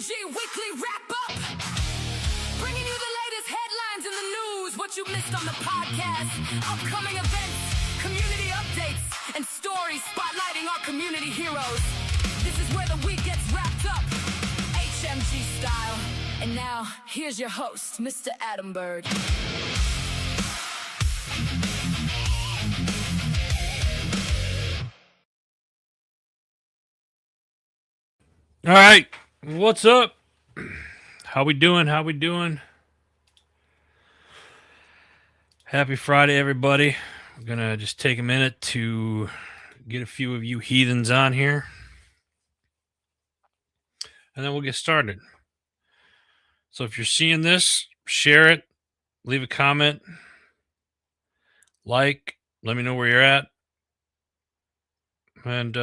HMG Weekly Wrap-Up. Bringing you the latest headlines in the news, what you missed on the podcast, upcoming events, community updates, and stories spotlighting our community heroes. This is where the week gets wrapped up, HMG style. And now, here's your host, Mr. Adam Bird. All right, what's up? How we doing? Happy Friday, everybody. I'm gonna just take a minute to get a few of you heathens on here, and then we'll get started. So if you're seeing this, share it, leave a comment, like, let me know where you're at, and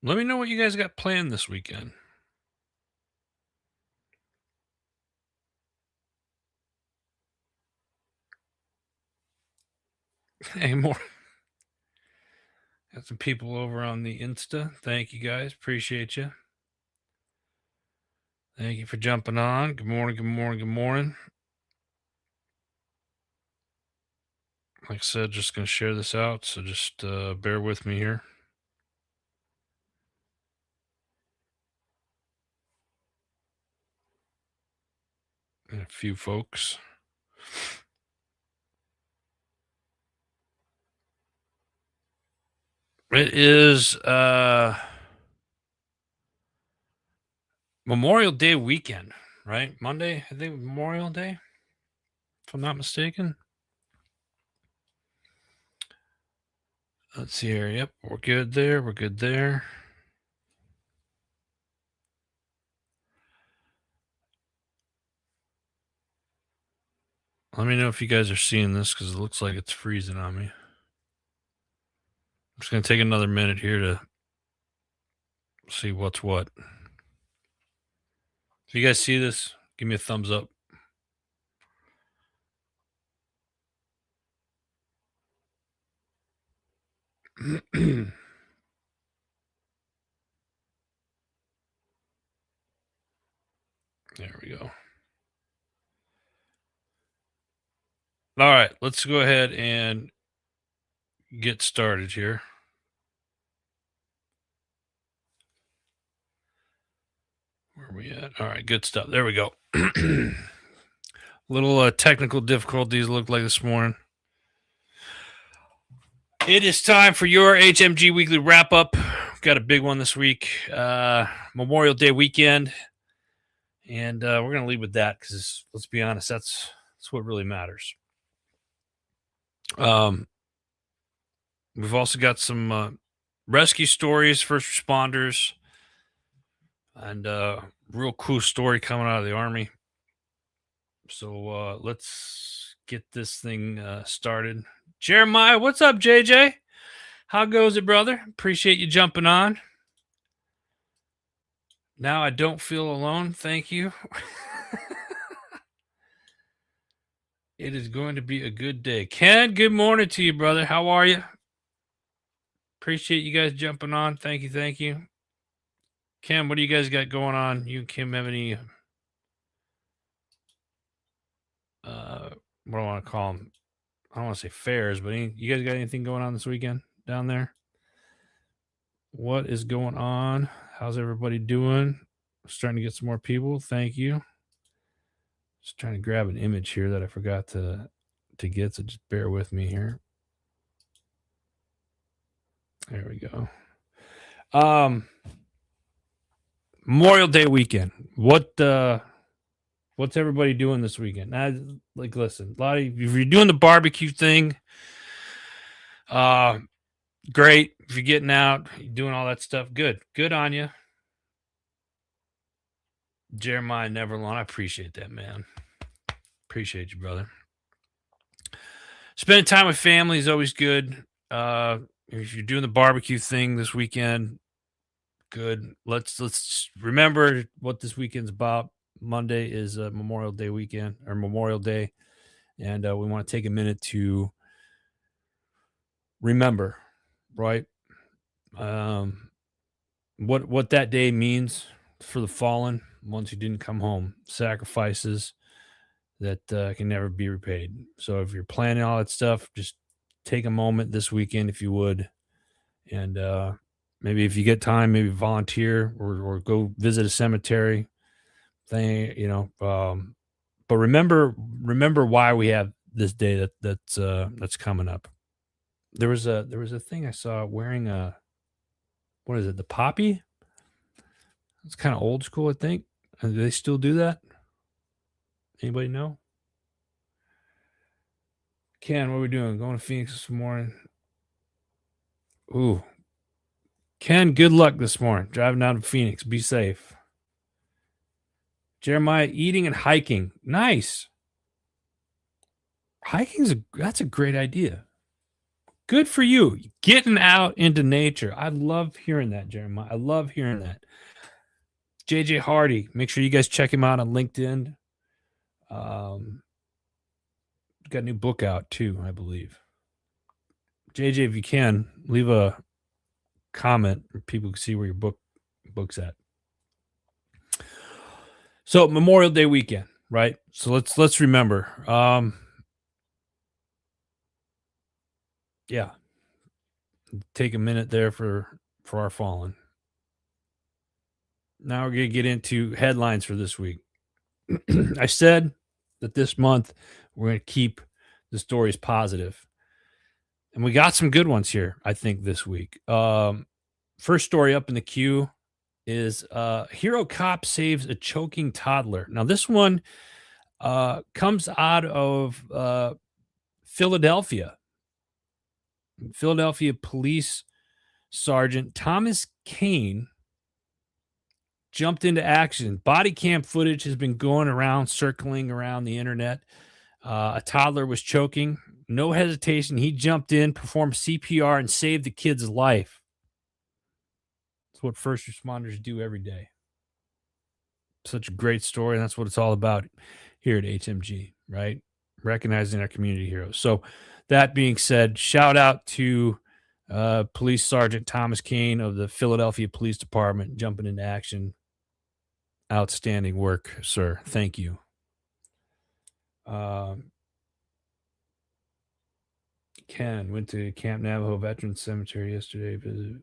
let me know what you guys got planned this weekend. Hey, more. Got some people over on the Insta. Thank you, guys. Appreciate you. Thank you for jumping on. Good morning. Like I said, just going to share this out, so just bear with me here. And a few folks. It is Memorial Day weekend, right? Monday, I think Memorial Day, if I'm not mistaken. Let's see here. Yep, we're good there. Let me know if you guys are seeing this, because it looks like it's freezing on me. I'm just going to take another minute here to see what's what. If you guys see this, give me a thumbs up. There we go. All right, let's go ahead and get started here. Where are we at? All right, good stuff. There we go. Little technical difficulties look like this morning. It is time for your HMG Weekly Wrap-Up. We've got a big one this week. Memorial Day weekend. And we're going to lead with that because, let's be honest, that's what really matters. We've also got some rescue stories, first responders, and real cool story coming out of the Army. So let's get this thing started. Jeremiah, what's up, JJ? How goes it, brother? Appreciate you jumping on. Now I don't feel alone. Thank you. It is going to be a good day. Ken, good morning to you, brother. How are you? Appreciate you guys jumping on. Thank you. Ken, what do you guys got going on? You and Kim have any, what do I want to call them? I don't want to say fairs, but you guys got anything going on this weekend down there? What is going on? How's everybody doing? Starting to get some more people. Thank you. Just trying to grab an image here that I forgot to get, so just bear with me here. There we go. Memorial Day weekend. What's everybody doing this weekend? Listen, a lot of if you're doing the barbecue thing, great. If you're getting out, you're doing all that stuff, good on you. Jeremiah Neverlon, I appreciate that, man. Appreciate you, brother. Spending time with family is always good. If you're doing the barbecue thing this weekend, good. Let's remember what this weekend's about. Monday is Memorial Day weekend, or Memorial Day, and we want to take a minute to remember, right? What that day means, for the fallen, ones who didn't come home, sacrifices that can never be repaid. So if you're planning all that stuff, just take a moment this weekend, if you would, and maybe if you get time, maybe volunteer or go visit a cemetery thing, but remember why we have this day that's coming up. There was a thing I saw wearing what is it, the poppy? It's kind of old school, I think. Do they still do that? Anybody know? Ken, what are we doing? Going to Phoenix this morning. Ooh. Ken, good luck this morning. Driving down to Phoenix. Be safe. Jeremiah, eating and hiking. Nice. That's a great idea. Good for you. Getting out into nature. I love hearing that, Jeremiah. I love hearing that. JJ Hardy, make sure you guys check him out on LinkedIn. Got a new book out too, I believe. JJ, if you can, leave a comment or people can see where your book's at. So Memorial Day weekend, right? So let's remember. Yeah. Take a minute there for our fallen. Now we're going to get into headlines for this week. I said that this month we're going to keep the stories positive. And we got some good ones here, I think, this week. First story up in the queue is hero cop saves a choking toddler. Now, this one comes out of Philadelphia. Philadelphia Police Sergeant Thomas Kane jumped into action. Body cam footage has been going around, circling around the internet. A toddler was choking. No hesitation. He jumped in, performed CPR, and saved the kid's life. That's what first responders do every day. Such a great story, and that's what it's all about here at HMG, right? Recognizing our community heroes. So that being said, shout out to Police Sergeant Thomas Kane of the Philadelphia Police Department jumping into action. Outstanding work, sir. Thank you. Ken went to Camp Navajo Veterans Cemetery yesterday. Visit.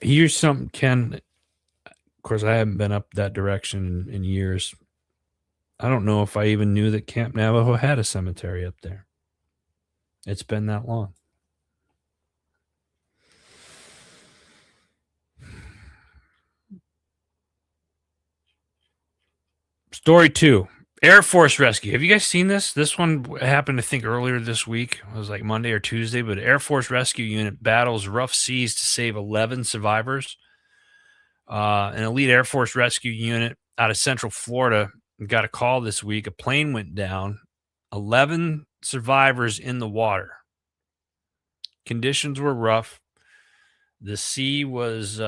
Here's something, Ken. Of course, I haven't been up that direction in years. I don't know if I even knew that Camp Navajo had a cemetery up there. It's been that long. Story 2, Air Force rescue. Have you guys seen this? This one happened, I think, earlier this week. It was like Monday or Tuesday, but Air Force rescue unit battles rough seas to save 11 survivors. An elite Air Force rescue unit out of Central Florida got a call this week. A plane went down, 11 survivors in the water. Conditions were rough. The sea was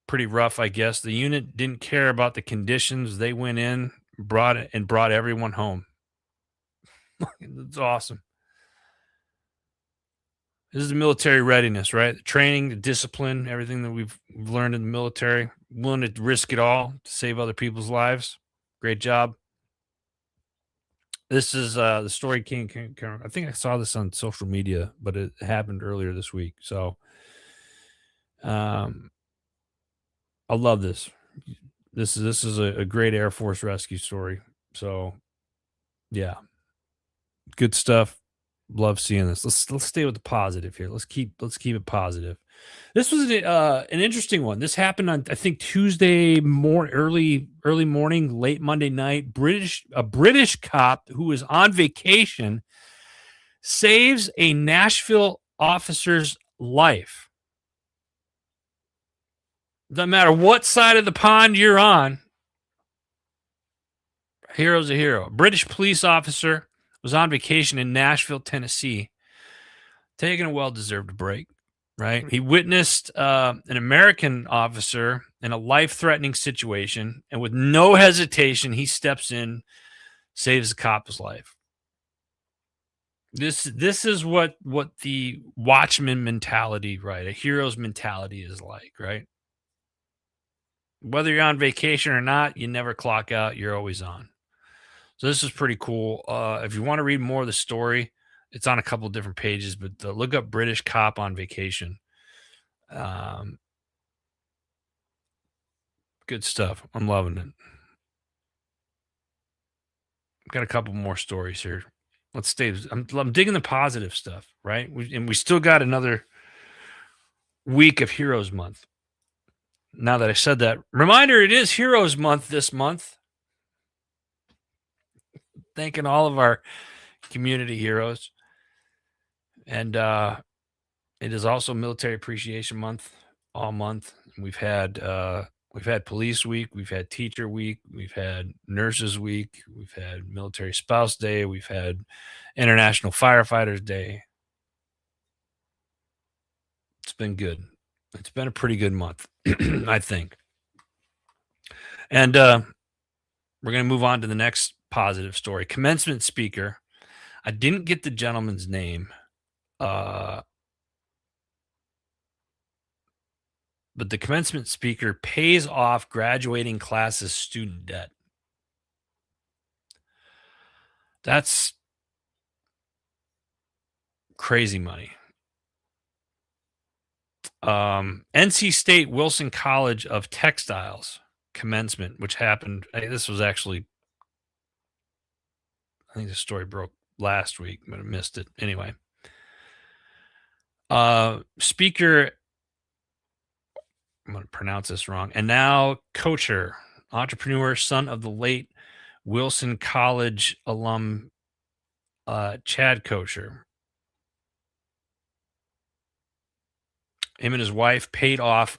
pretty rough, I guess. The unit didn't care about the conditions. They went in, brought everyone home. That's awesome. This is the military readiness, right? The training, the discipline, everything that we've learned in the military. Willing to risk it all to save other people's lives. Great job. This is the story came. I think I saw this on social media, but it happened earlier this week. So I love this. This is a great Air Force rescue story. So yeah, good stuff. Love seeing this. Let's stay with the positive here. Let's keep it positive. This was an interesting one. This happened on, I think, Tuesday early morning, late Monday night. A British cop who was on vacation saves a Nashville officer's life. Doesn't matter what side of the pond you're on. A hero's a hero. A British police officer was on vacation in Nashville, Tennessee, taking a well-deserved break, right? He witnessed an American officer in a life-threatening situation, and with no hesitation, he steps in, saves the cop's life. This is what the watchman mentality, right? A hero's mentality is like, right? Whether you're on vacation or not, you never clock out. You're always on. So this is pretty cool. If you want to read more of the story, it's on a couple different pages, but look up British cop on vacation. Good stuff. I'm loving it. Got a couple more stories here. Let's stay. I'm digging the positive stuff, right? We still got another week of Heroes Month. Now that I said that, reminder: it is Heroes Month this month. Thanking all of our community heroes, and it is also Military Appreciation Month all month. We've had Police Week, we've had Teacher Week, we've had Nurses Week, we've had Military Spouse Day, we've had International Firefighters Day. It's been good. It's been a pretty good month, I think. And we're going to move on to the next positive story. Commencement speaker. I didn't get the gentleman's name. But the commencement speaker pays off graduating class's student debt. That's crazy money. NC State Wilson College of Textiles commencement, which happened. This was actually, I think the story broke last week, but I missed it. Anyway, speaker, I'm going to pronounce this wrong. And now Kocher, entrepreneur, son of the late Wilson College alum Chad Kocher. Him and his wife paid off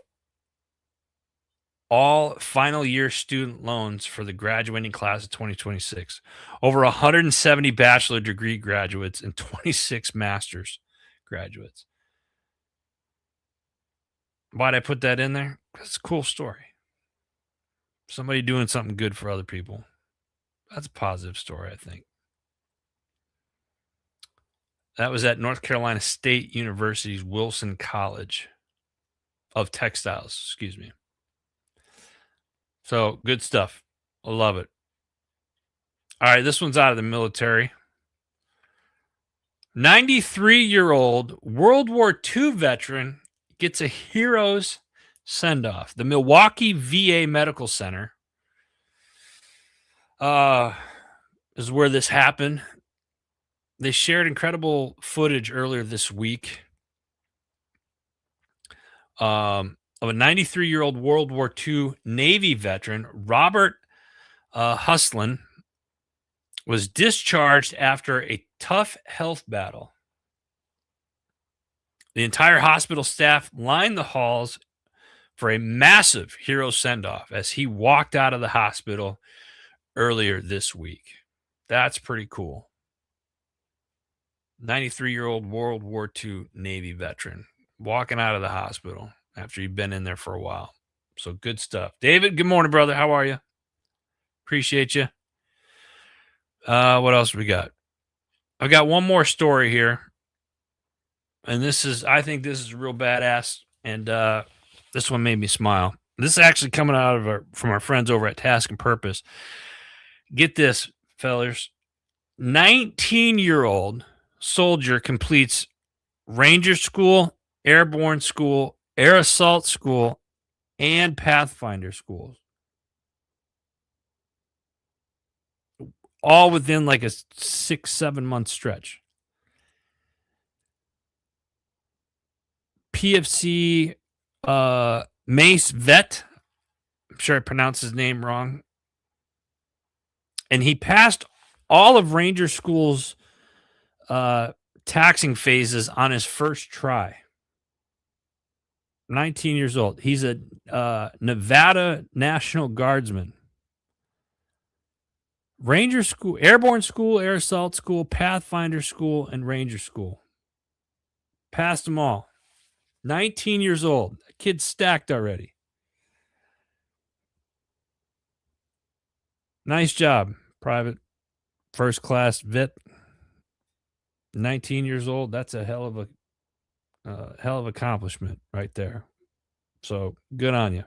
all final year student loans for the graduating class of 2026. Over 170 bachelor degree graduates and 26 master's graduates. Why'd I put that in there? Because it's a cool story. Somebody doing something good for other people. That's a positive story, I think. That was at North Carolina State University's Wilson College of Textiles, excuse me. So good stuff. I love it. All right, this one's out of the military. 93-year-old World War II veteran gets a hero's send-off. The Milwaukee VA Medical Center is where this happened. They shared incredible footage earlier this week of a 93-year-old World War II Navy veteran, Robert Huslin, was discharged after a tough health battle. The entire hospital staff lined the halls for a massive hero send-off as he walked out of the hospital earlier this week. That's pretty cool. 93-year-old World War II Navy veteran walking out of the hospital after he'd been in there for a while. So good stuff. David, good morning, brother. How are you? Appreciate you. What else we got? I've got one more story here. And I think this is real badass. And this one made me smile. This is actually coming out of from our friends over at Task and Purpose. Get this, fellas. 19-year-old soldier completes Ranger School, Airborne School, Air Assault School, and Pathfinder schools. All within like a 6-7 month stretch. PFC Mace Vet. I'm sure I pronounced his name wrong. And he passed all of Ranger School's taxing phases on his first try. 19 years old. He's a Nevada National Guardsman. Ranger School, Airborne School, Air Assault School, Pathfinder School, and Ranger School. Passed them all. 19 years old. That kid's stacked already. Nice job, Private First Class Vet. 19 years old. That's a hell of accomplishment right there. So good on you.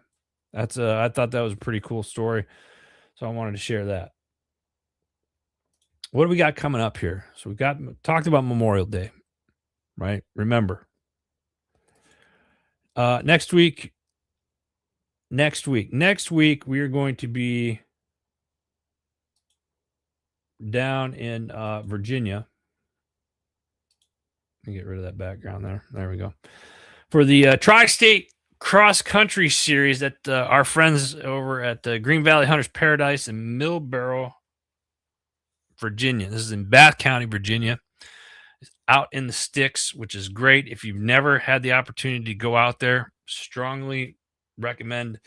That's I thought that was a pretty cool story. So I wanted to share that. What do we got coming up here? So we got talked about Memorial Day, right? Remember. Next week we are going to be down in Virginia. Let me get rid of that background there. There we go. For the Tri-State Cross Country Series that our friends over at Green Valley Hunters Paradise in Millboro, Virginia. This is in Bath County, Virginia. It's out in the sticks, which is great. If you've never had the opportunity to go out there, strongly recommend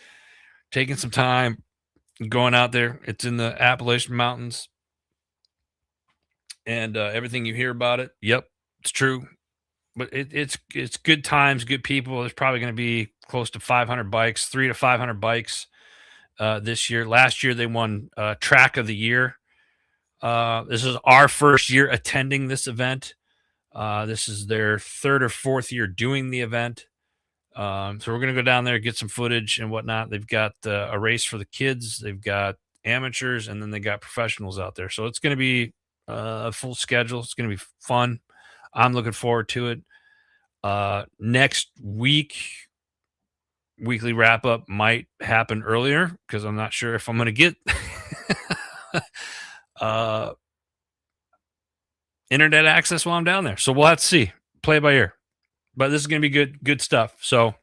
taking some time, going out there. It's in the Appalachian Mountains. And everything you hear about it, yep, it's true. But it's good times, good people. There's probably going to be close to 500 bikes, 300 to 500 bikes this year. Last year they won Track of the Year. This is our first year attending this event. This is their third or fourth year doing the event. So we're going to go down there, get some footage and whatnot. They've got a race for the kids. They've got amateurs, and then they got professionals out there. So it's going to be a full schedule. It's going to be fun. I'm looking forward to it. Next week, weekly wrap up might happen earlier because I'm not sure if I'm going to get internet access while I'm down there. So we'll have to see. Play by ear. But this is going to be good stuff. So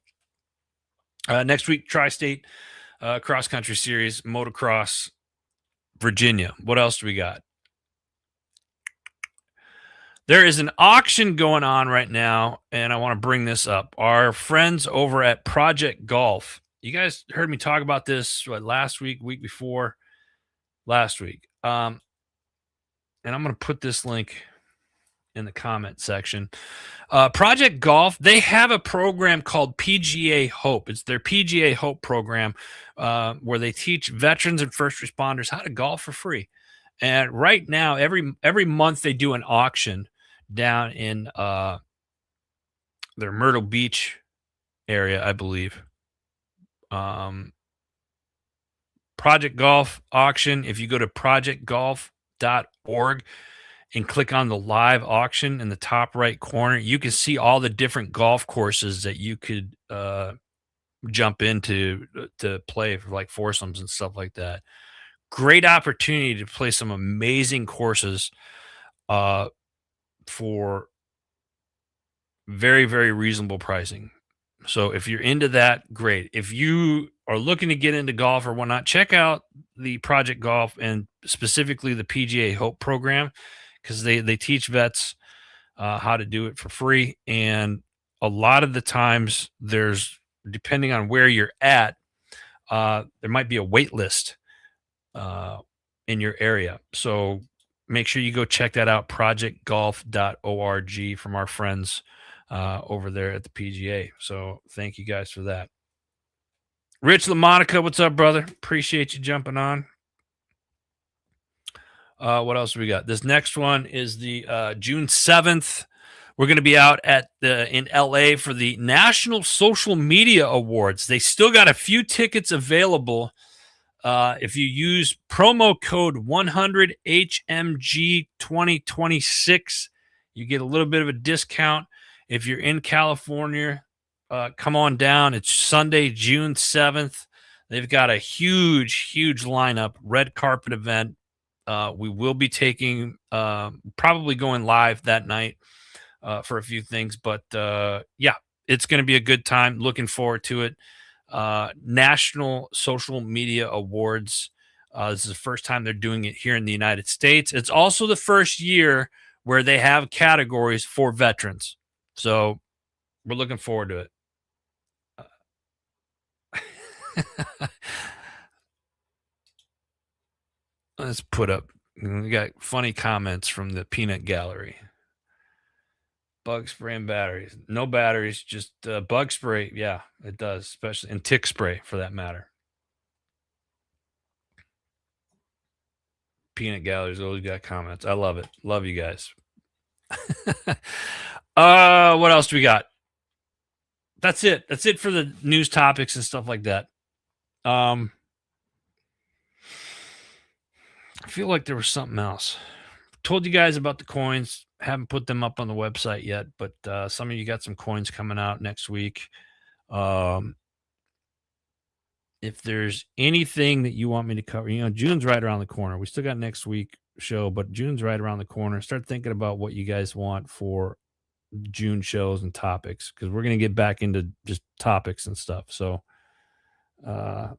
next week, Tri-State Cross Country Series, Motocross, Virginia. What else do we got? There is an auction going on right now, and I want to bring this up. Our friends over at Project Golf. You guys heard me talk about this last week, week before last week. And I'm going to put this link in the comment section. Project Golf, they have a program called PGA Hope. It's their PGA Hope program where they teach veterans and first responders how to golf for free. And right now, every month they do an auction down in their Myrtle Beach area, I believe. Project Golf auction. If you go to projectgolf.org and click on the live auction in the top right corner, you can see all the different golf courses that you could jump into to play for like foursomes and stuff like that. Great opportunity to play some amazing courses for very, very reasonable pricing. So if you're into that, great. If you are looking to get into golf or whatnot, check out the Project Golf and specifically the PGA Hope program because they teach vets how to do it for free. And a lot of the times there's, depending on where you're at, there might be a wait list in your area. So make sure you go check that out, projectgolf.org from our friends over there at the PGA. So thank you guys for that. Rich LaMonica, what's up, brother? Appreciate you jumping on. What else do we got? This next one is the June 7th. We're going to be out in LA for the National Social Media Awards. They still got a few tickets available. If you use promo code 100 HMG 2026, you get a little bit of a discount. If you're in California, come on down. It's Sunday, June 7th. They've got a huge lineup, red carpet event. We will be taking, probably going live that night for a few things. But, yeah, it's going to be a good time. Looking forward to it. National Social Media Awards. This is the first time they're doing it here in the United States. It's also the first year where they have categories for veterans. So we're looking forward to it. Let's put up. We got funny comments from the peanut gallery. Bug spray and batteries. No batteries, just bug spray. Yeah, it does, especially and tick spray for that matter. Peanut gallery's always got comments. I love it. Love you guys. What else do we got? That's it. That's it for the news topics and stuff like that. I feel like there was something else. Told you guys about the coins. Haven't put them up on the website yet, but some of you got some coins coming out next week. If there's anything that you want me to cover, June's right around the corner. We still got next week show, but June's right around the corner. Start thinking about what you guys want for June shows and topics, because we're going to get back into just topics and stuff. So, I'm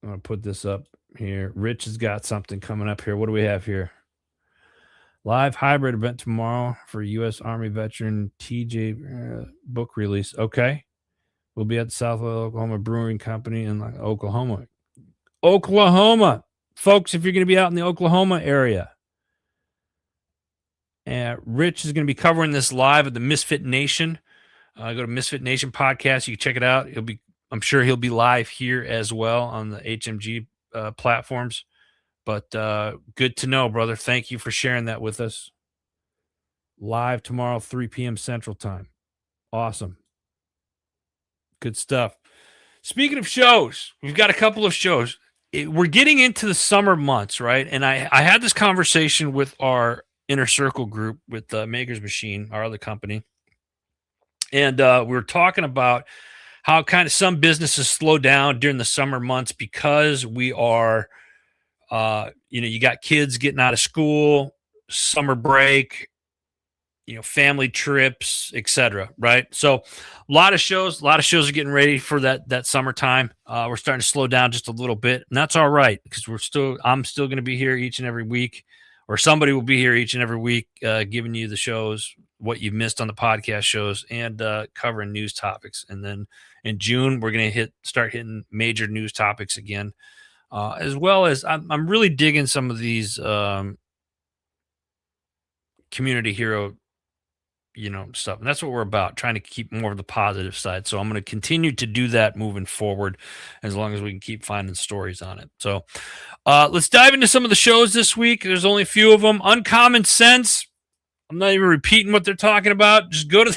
going to put this up here. Rich has got something coming up here. What do we have here? Live hybrid event tomorrow for U.S. Army veteran TJ book release. Okay. We'll be at the Southwest Oklahoma Brewing Company in Oklahoma. Folks, if you're going to be out in the Oklahoma area, Rich is going to be covering this live at the Misfit Nation. Go to Misfit Nation podcast. You can check it out. I'm sure he'll be live here as well on the HMG platforms. But good to know, brother. Thank you for sharing that with us. Live tomorrow, 3 p.m. Central Time. Awesome. Good stuff. Speaking of shows, we've got a couple of shows. We're getting into the summer months, right? And I had this conversation with our Inner Circle group with Maker's Machine, our other company. And we were talking about how kind of some businesses slow down during the summer months because we are – you got kids getting out of school, summer break, family trips, etc. Right? So a lot of shows are getting ready for that summertime. We're starting to slow down just a little bit, and that's all right because I'm still going to be here each and every week, or somebody will be here each and every week, giving you the shows, what you've missed on the podcast shows, and covering news topics. And then in June, we're going to start hitting major news topics again. As well as I'm really digging some of these community hero, stuff. And that's what we're about, trying to keep more of the positive side. So I'm going to continue to do that moving forward as long as we can keep finding stories on it. So let's dive into some of the shows this week. There's only a few of them. Uncommon Sense. I'm not even repeating what they're talking about. Just go to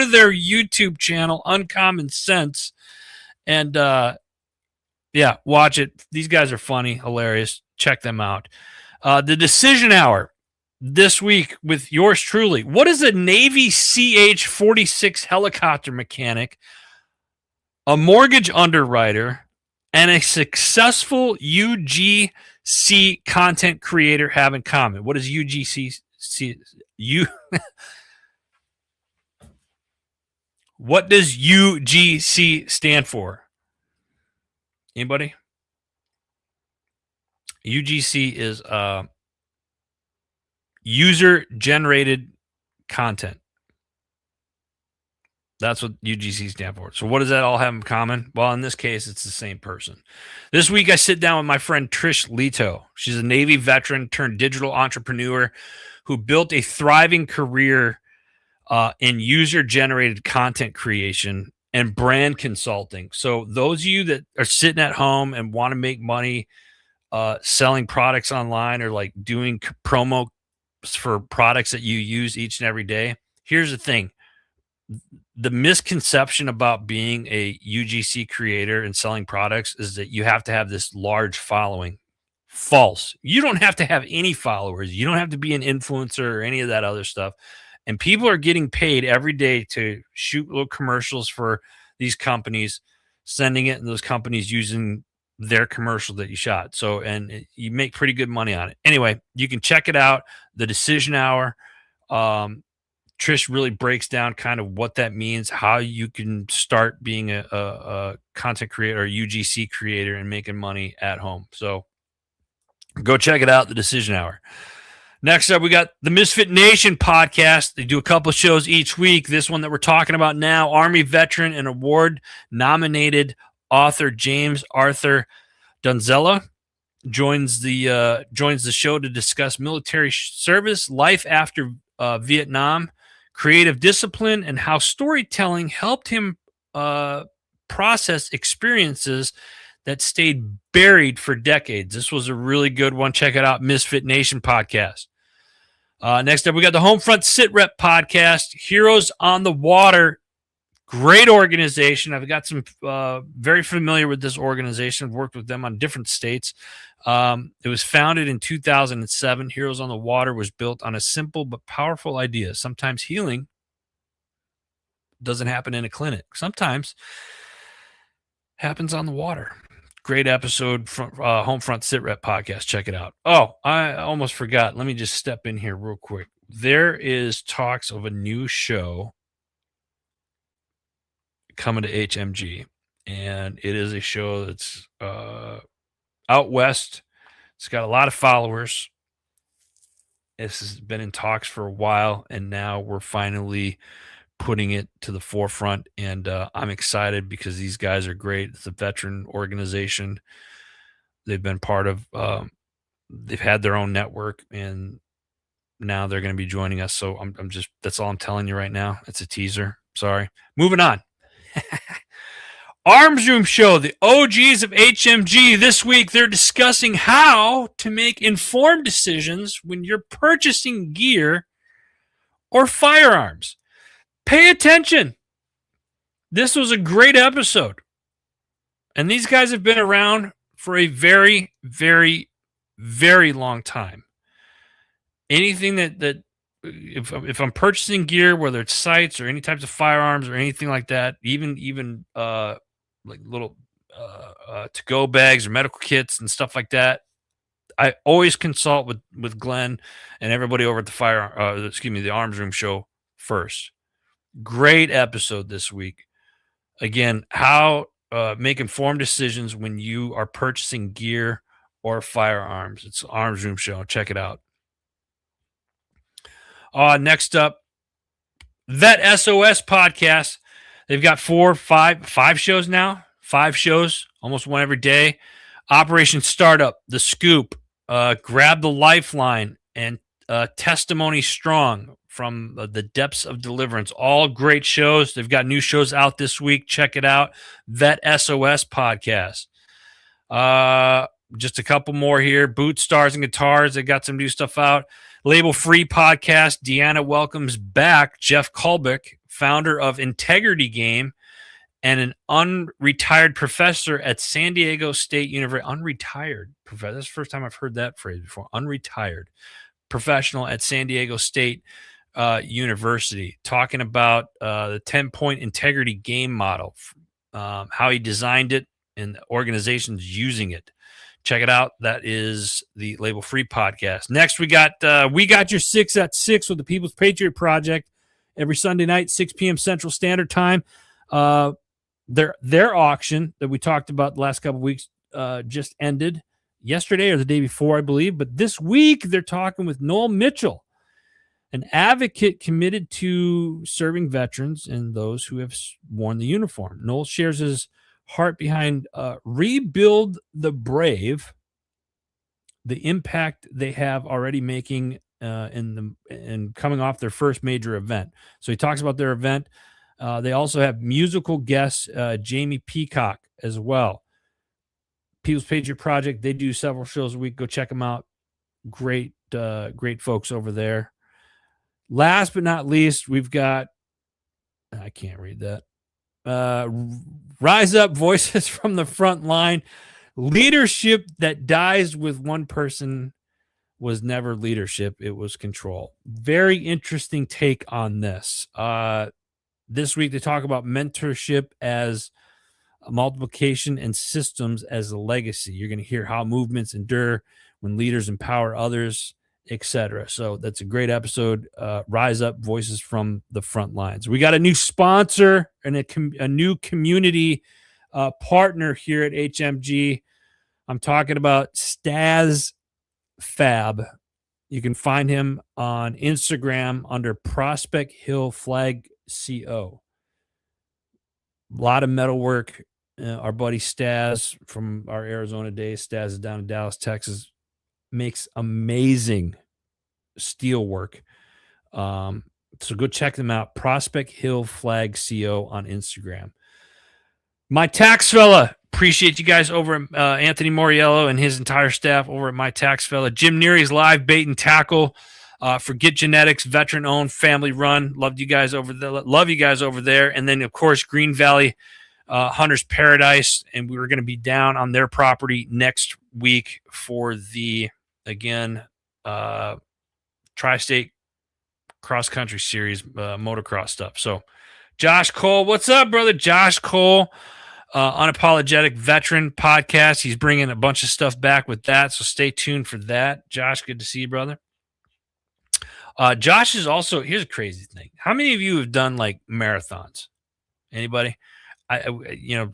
their YouTube channel, Uncommon Sense, and yeah, watch it. These guys are funny, hilarious. Check them out. The Decision Hour this week with yours truly. What is a Navy CH-46 helicopter mechanic, a mortgage underwriter, and a successful UGC content creator have in common? What does What does UGC stand for? Anybody? UGC is user-generated content. That's what UGC stands for. So what does that all have in common? Well, in this case, it's the same person. This week, I sit down with my friend Trish Leto. She's a Navy veteran turned digital entrepreneur who built a thriving career in user-generated content creation and brand consulting. So those of you that are sitting at home and want to make money selling products online or like doing promo for products that you use each and every day, here's the thing. The misconception about being a UGC creator and selling products is that you have to have this large following. False. You don't have to have any followers. You don't have to be an influencer or any of that other stuff. And people are getting paid every day to shoot little commercials for these companies, sending it, and those companies using their commercial that you shot. So, and you make pretty good money on it. Anyway, you can check it out. The Decision Hour. Trish really breaks down kind of what that means, how you can start being a content creator or UGC creator and making money at home. So go check it out, The Decision Hour. Next up, we got the Misfit Nation podcast. They do a couple of shows each week. This one that we're talking about now, Army veteran and award-nominated author James Arthur Donzella joins the show to discuss military service, life after Vietnam, creative discipline, and how storytelling helped him process experiences that stayed buried for decades. This was a really good one. Check it out, Misfit Nation podcast. Next up, we got the Homefront Sit Rep podcast, Heroes on the Water. Great organization. I've got some very familiar with this organization. I've worked with them on different states. It was founded in 2007. Heroes on the Water was built on a simple but powerful idea. Sometimes healing doesn't happen in a clinic. Sometimes happens on the water. Great episode from Homefront Sit Rep podcast. Check it out. Oh, I almost forgot. Let me just step in here real quick. There is talks of a new show coming to HMG, and it is a show that's out west. It's got a lot of followers. This has been in talks for a while, and now we're finally putting it to the forefront, and I'm excited because these guys are great. It's a veteran organization. They've been part of they've had their own network, and now they're going to be joining us. So I'm just, that's all I'm telling you right now. It's a teaser. Sorry. Moving on. Arms Room Show, the OGs of HMG. This week, they're discussing how to make informed decisions when you're purchasing gear or firearms. Pay attention. This was a great episode. And these guys have been around for a very, very, very long time. Anything that if I'm purchasing gear, whether it's sights or any types of firearms or anything like that, even like little to-go bags or medical kits and stuff like that, I always consult with Glenn and everybody over at the Arms Room Show first. Great episode this week. Again, how make informed decisions when you are purchasing gear or firearms. It's Arms Room Show. Check it out. Next up, Vet SOS podcast. They've got five shows now. 5 shows, almost one every day. Operation Startup, The Scoop, Grab the Lifeline, and Testimony Strong from the Depths of Deliverance. All great shows. They've got new shows out this week. Check it out. Vet SOS podcast. Just a couple more here. Boot Stars and Guitars. They got some new stuff out. Label Free podcast. Deanna welcomes back Jeff Kulbick, founder of Integrity Game and an unretired professor at San Diego State University. Unretired professor. That's the first time I've heard that phrase before. Unretired professional at San Diego State University, talking about the 10-point integrity game model, how he designed it and the organizations using it. Check it out. That is the Label Free podcast. Next, we got your 6 at 6 with the People's Patriot Project every Sunday night, 6 p.m. Central Standard Time. Their auction that we talked about the last couple of weeks just ended yesterday or the day before, I believe. But this week, they're talking with Noel Mitchell, an advocate committed to serving veterans and those who have worn the uniform. Noel shares his heart behind Rebuild the Brave, the impact they have already making and coming off their first major event. So he talks about their event. They also have musical guests, Jamie Peacock as well. People's Patriot Project, they do several shows a week. Go check them out. Great folks over there. Last but not least, we've got, I can't read that. Rise Up, Voices from the Front Line. Leadership that dies with one person was never leadership. It was control. Very interesting take on this. This week, they talk about mentorship as a multiplication and systems as a legacy. You're going to hear how movements endure when leaders empower others, etc. So that's a great episode. Rise Up, Voices from the Front Lines. We got a new sponsor and a new community partner here at HMG. I'm talking about Staz Fab. You can find him on Instagram under Prospect Hill Flag CO. A lot of metal work. Our buddy Staz from our Arizona days, Staz is down in Dallas, Texas, makes amazing steel work. So go check them out. Prospect Hill Flag CO on Instagram. My tax fella, Appreciate you guys over at Anthony Moriello and his entire staff over at My Tax Fella. Jim Neary's live bait and tackle. Forget Genetics, veteran-owned, family-run. Love you guys over there. And then, of course, Green Valley Hunter's Paradise. And we were going to be down on their property next week for the, again, Tri-State Cross Country Series motocross stuff. So, Josh Cole, what's up, brother? Josh Cole, Unapologetic Veteran podcast. He's bringing a bunch of stuff back with that, so stay tuned for that. Josh, good to see you, brother. Josh is also, here's a crazy thing. How many of you have done like marathons? Anybody?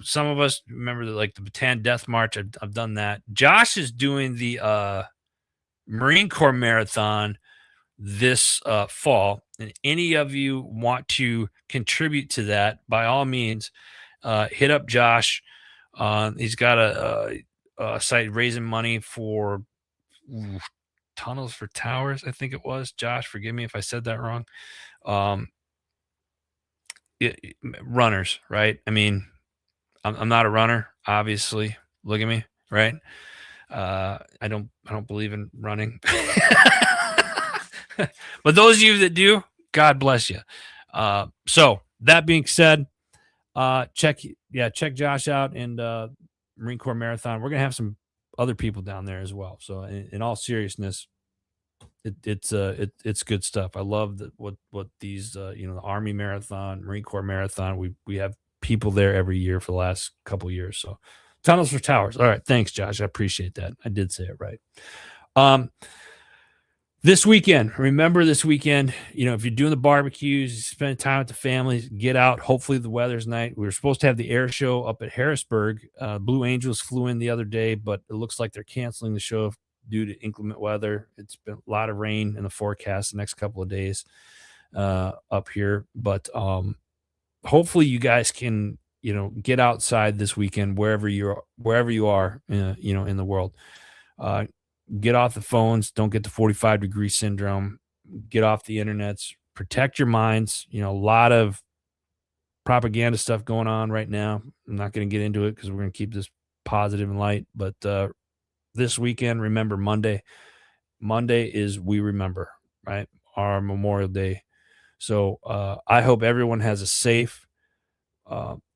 Some of us remember the Bataan Death March. I've done that. Josh is doing the Marine Corps Marathon this fall. And any of you want to contribute to that, by all means, hit up Josh. He's got a site raising money for Tunnels for Towers, I think it was. Josh, forgive me if I said that wrong. Runners, right? I mean, I'm not a runner, obviously. Look at me, right? I don't believe in running. But those of you that do, God bless you. So that being said, check Josh out and Marine Corps Marathon. We're gonna have some other people down there as well. So in all seriousness, it's good stuff. I love what these the Army Marathon, Marine Corps Marathon. We have people there every year for the last couple years. So Tunnels for Towers. All right, thanks, Josh. I appreciate that. I did say it right. This weekend, remember this weekend, if you're doing the barbecues, spending time with the families, get out. Hopefully the weather's nice. We were supposed to have the air show up at Harrisburg. Blue Angels flew in the other day, but it looks like they're canceling the show due to inclement weather. It's been a lot of rain in the forecast the next couple of days up here. But hopefully you guys can, get outside this weekend wherever you are, in the world. Get off the phones. Don't get the 45-degree syndrome. Get off the internets. Protect your minds. A lot of propaganda stuff going on right now. I'm not going to get into it because we're going to keep this positive and light. But this weekend, remember Monday. Monday is We Remember, right? Our Memorial Day. So I hope everyone has a safe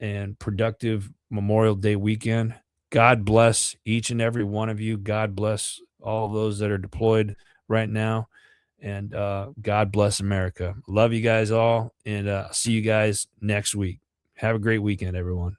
and productive Memorial Day weekend. God bless each and every one of you. God bless all those that are deployed right now. And God bless America. Love you guys all. And see you guys next week. Have a great weekend, everyone.